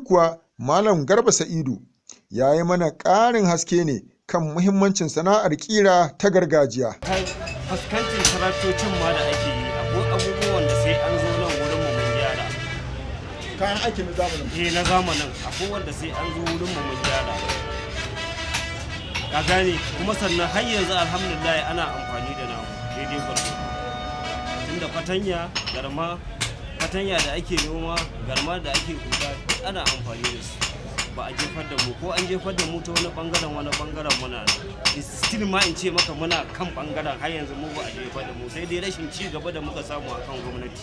kuwa Malam Garba Sa'idu ya yi mana ƙarin haske ne kan muhimmancin sana'ar ƙira ta gargajiya. Fuskantar taraktocin ma da ake yi akwai abubuwan da sai an zo nan wurin mu mun gyara. Kayan aikin na zamanin? Na zamanin akwai wanda sai an zo wurin mu mun gyara. Ka gane, kuma sannan har yanzu alhamdulillah ana amfani da namu daidai gwargwado. Tunda fatanya da ake noma, garma da ake kuka ana amfani da su. Ba a jefar da mu, ko an jefar da mu ta wani bangaren muna still ma in ce maka muna kan bangaren har yanzu mu ba a jefar da mu, sai dai rashin ci gaba da muka samu akan gwamnati.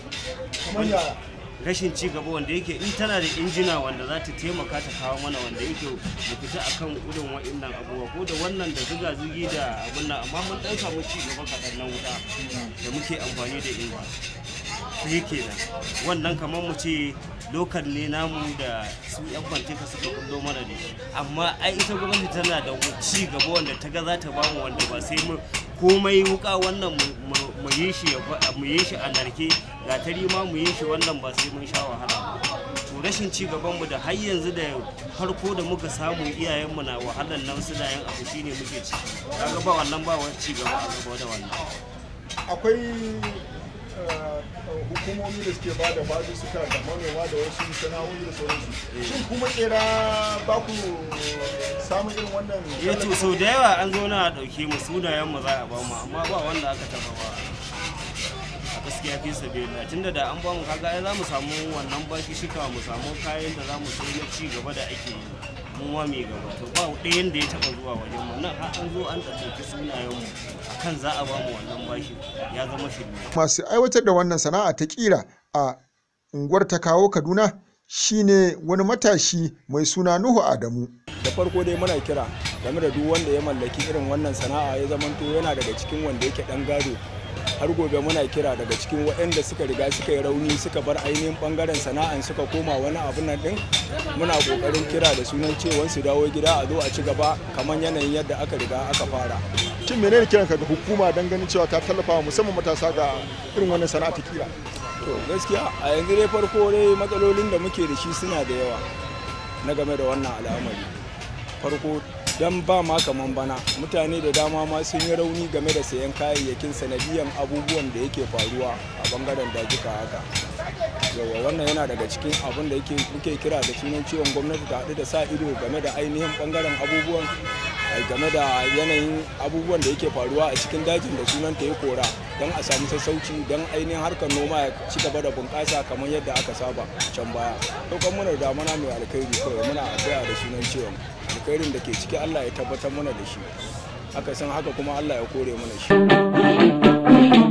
Rashin ci gaba wanda yake in tana da injina wanda za ta taimaka ta kawo mana wanda yake mu fita akan irin wa'annan abubuwa ko da wannan da zuga-zugi da abun nan, amma mun dan samu ci gaba kaɗan na wuta da muke amfani da injin. Sai kenan wannan kamar mu ce lokal ne namu da su yan kwantika suka kullo mana da shi, amma ai ita gwamnati tana da ci gaba wanda ta ga za ta bamu wanda ba sai mu komai wuka wannan mu yi shi a narke, gatari ma mu yi shi wannan ba sai mun sha wahala. To rashin ci gaban mu da har yanzu da farko da muka samu iyayen mu na wahalar nan su da yan abu shine muke ci, kaga ba wannan ba wani ci gaba a gaba da wannan. Akwai hukumomi da suke bada bazu suka da manoma da wasu sana'o'i da sauransu. Shin kuma ƙira ba ku samun irin wannan? To sau da yawa an zo na ɗauke mu sunayen mu za a ba mu, amma ba wanda aka taba ba. A gaskiya fi sabila tunda da an ba mu kaga ai za mu samu wannan bashi shika, mu samu kayan da za mu sai na ci gaba da ake yi mun wa mai gaba. To ba ɗayan da ya taɓa zuwa wajen mu nan har an zo an ɗauki sunayen mu akan za a ba mu wannan bashi, ya zama shirme. Masu aiwatar da wannan sana'a ta ƙira a unguwar ta kawo Kaduna shine wani matashi mai suna Nuhu Adamu. Da farko dai muna kira game da duk wanda ya mallaki irin wannan sana'a ya zamanto yana daga cikin wanda yake dan gado. Har gobe muna kira daga cikin waɗanda suka riga suka yi rauni suka bar ainihin bangaren sana'an suka koma wani abu nan din, muna kokarin kira da sunan cewa su dawo gida a zo a ci gaba kamar yanayin yadda aka riga aka fara. Shin menene kiranka ga hukuma don ganin cewa ta tallafa wa musamman matasa ga irin wannan sana'a ta ƙira? To gaskiya a yanzu dai farko dai matsalolin da muke da shi suna da yawa na game da wannan al'amari. Farko dan ba ma kaman bana mutane da dama ma sun yi rauni game da sayan kayayyakin sanadiyan abubuwan da yake faruwa a bangaren dajika haka. Yawa wannan yana daga cikin abin da muke kira da sunan ciwon gwamnati ta haɗu da sa ido game da ainihin bangaren abubuwan, game da yanayin abubuwan da yake faruwa a cikin dajin da sunan ta yi kora, don a samu sassauci don ainihin harkar noma ya ci gaba da bunƙasa kamar yadda aka saba can baya. Ɗaukar mana da damana mai alkhairi kawai muna addu'a da sunan ciwon alkhairin da ke ciki Allah ya tabbatar mana da shi, haka san haka kuma Allah ya kore mana shi.